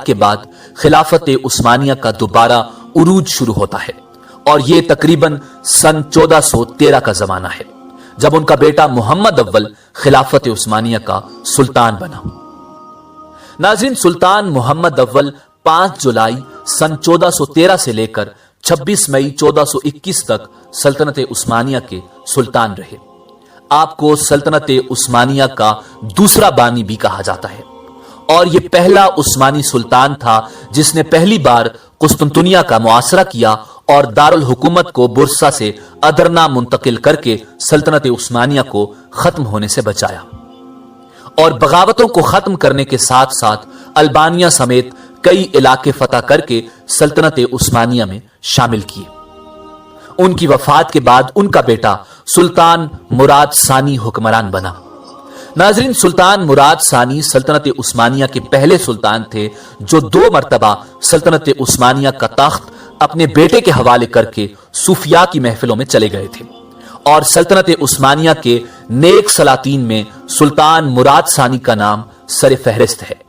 وفات کے بعد خلافت عثمانیہ کا دوبارہ عروج شروع ہوتا ہے، اور یہ تقریباً سن 1413 کا زمانہ ہے، جب ان کا بیٹا محمد اول خلافت عثمانیہ کا سلطان بنا۔ ناظرین، سلطان محمد اول 5 جولائی سن 1413 سے لے کر 26 مئی 1421 تک سلطنت عثمانیہ کے سلطان رہے۔ آپ کو سلطنت عثمانیہ کا دوسرا بانی بھی کہا جاتا ہے، اور یہ پہلا عثمانی سلطان تھا جس نے پہلی بار قسطنطنیہ کا محاصرہ کیا اور دارالحکومت کو برسا سے ادرنا منتقل کر کے سلطنت عثمانیہ کو ختم ہونے سے بچایا، اور بغاوتوں کو ختم کرنے کے ساتھ ساتھ البانیہ سمیت کئی علاقے فتح کر کے سلطنت عثمانیہ میں شامل کیے۔ ان کی وفات کے بعد ان کا بیٹا سلطان مراد ثانی حکمران بنا۔ ناظرین، سلطان مراد ثانی سلطنت عثمانیہ کے پہلے سلطان تھے جو 2 مرتبہ سلطنت عثمانیہ کا تخت اپنے بیٹے کے حوالے کر کے صوفیاء کی محفلوں میں چلے گئے تھے، اور سلطنت عثمانیہ کے نیک سلاطین میں سلطان مراد ثانی کا نام سر فہرست ہے۔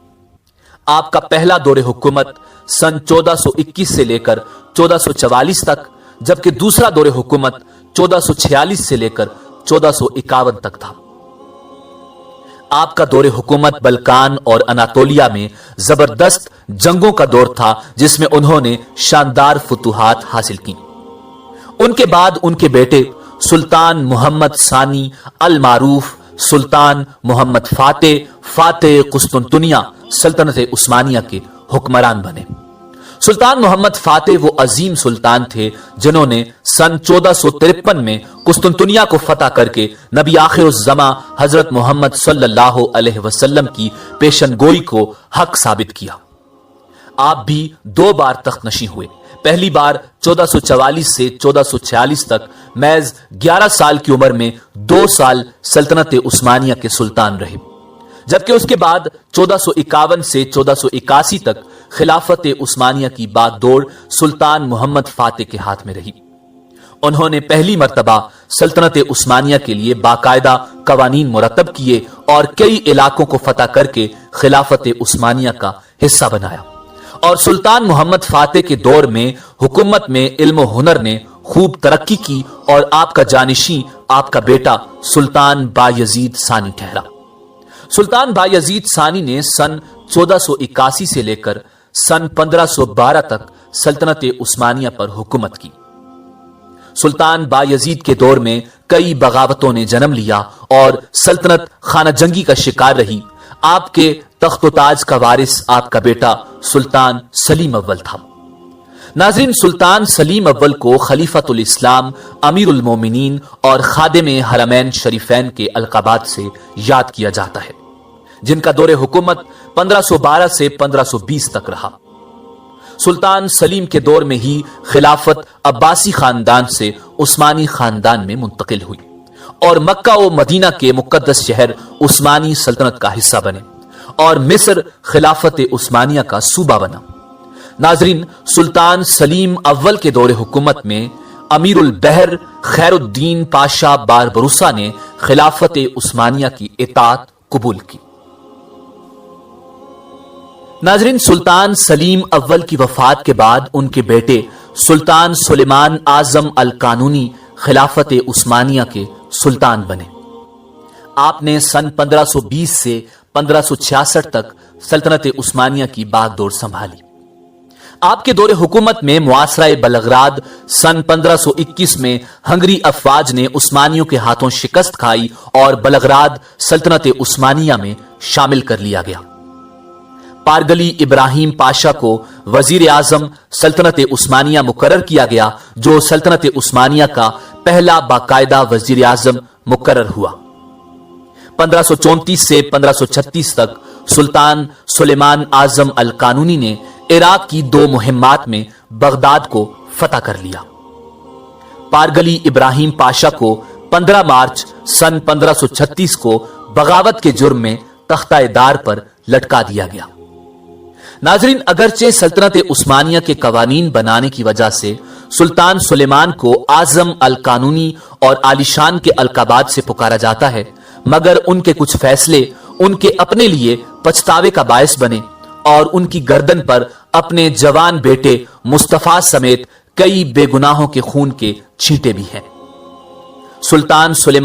آپ کا پہلا دور حکومت سن 1421 سے لے کر 1444 تک، جبکہ دوسرا دور حکومت 1446 سے لے کر 1451 تک تھا۔ آپ کا دور حکومت بلکان اور اناطولیہ میں زبردست جنگوں کا دور تھا، جس میں انہوں نے شاندار فتوحات حاصل کی۔ ان کے بعد ان کے بیٹے سلطان محمد ثانی المعروف سلطان محمد فاتح قسطنطنیہ سلطنت عثمانیہ کے حکمران بنے۔ سلطان محمد فاتح وہ عظیم سلطان تھے جنہوں نے سن 1453 میں قسطنطنیہ کو فتح کر کے نبی آخر الزماں حضرت محمد صلی اللہ علیہ وسلم کی پیشن گوئی کو حق ثابت کیا۔ آپ بھی 2 بار تخت نشین ہوئے۔ پہلی بار 1444 سے 1446 تک محض 11 سال کی عمر میں 2 سال سلطنت عثمانیہ کے سلطان رہے، جبکہ اس کے بعد 1451 سے 1481 تک خلافت عثمانیہ کی باغ دوڑ سلطان محمد فاتح کے ہاتھ میں رہی۔ انہوں نے پہلی مرتبہ سلطنت عثمانیہ کے لیے باقاعدہ قوانین مرتب کیے اور کئی علاقوں کو فتح کر کے خلافت عثمانیہ کا حصہ بنایا، اور سلطان محمد فاتح کے دور میں حکومت میں علم و ہنر نے خوب ترقی کی، اور آپ کا جانشین آپ کا بیٹا سلطان بایزید ثانی ٹھہرا۔ سلطان بایزید ثانی نے سن 1481 سے لے کر سن 1512 تک سلطنت عثمانیہ پر حکومت کی۔ سلطان بایزید کے دور میں کئی بغاوتوں نے جنم لیا اور سلطنت خانہ جنگی کا شکار رہی۔ آپ کے تخت و تاج کا وارث آپ کا بیٹا سلطان سلیم اول تھا۔ ناظرین، سلطان سلیم اول کو خلیفۃ الاسلام، امیر المومنین اور خادم حرمین شریفین کے القابات سے یاد کیا جاتا ہے، جن کا دور حکومت 1512 سے 1520 تک رہا۔ سلطان سلیم کے دور میں ہی خلافت عباسی خاندان سے عثمانی خاندان میں منتقل ہوئی، اور مکہ و مدینہ کے مقدس شہر عثمانی سلطنت کا حصہ بنے، اور مصر خلافت عثمانیہ کا صوبہ بنا۔ ناظرین، سلطان سلیم اول کے دور حکومت میں امیر البحر خیر الدین پاشا باربروسا نے خلافت عثمانیہ کی اطاعت قبول کی۔ ناظرین، سلطان سلیم اول کی وفات کے بعد ان کے بیٹے سلطان سلیمان اعظم القانونی خلافت عثمانیہ کے سلطان بنے۔ آپ نے سن 1520 سے 1566 تک سلطنت عثمانیہ کی باغ دوڑ سنبھالی۔ آپ کے دور حکومت میں معاصرہ بلغراد سن 1521 میں ہنگری افواج نے عثمانیوں کے ہاتھوں شکست کھائی اور بلغراد سلطنت عثمانیہ میں شامل کر لیا گیا۔ پارگلی ابراہیم پاشا کو وزیر اعظم سلطنت عثمانیہ مقرر کیا گیا، جو سلطنت عثمانیہ کا پہلا باقاعدہ وزیر اعظم مقرر ہوا۔ 1534 سے 1536 تک سلطان سلیمان اعظم القانونی نے عراق کی 2 مہمات میں بغداد کو فتح کر لیا۔ پارگلی ابراہیم پاشا کو 15 مارچ سن 1536 کو بغاوت کے جرم میں تختہ دار پر لٹکا دیا گیا۔ ناظرین، اگرچہ سلطنت عثمانیہ کے قوانین بنانے کی وجہ سے سلطان سلیمان کو اعظم القانونی اور عالیشان کے القابات سے پکارا جاتا ہے، مگر ان کے کچھ فیصلے ان کے اپنے لیے پچھتاوے کا باعث بنے، اور ان کی گردن پر اپنے جوان بیٹے مصطفیٰ سمیت کئی بے گناہوں کے خون کے چھینٹے بھی ہیں۔ سلطان سلیمان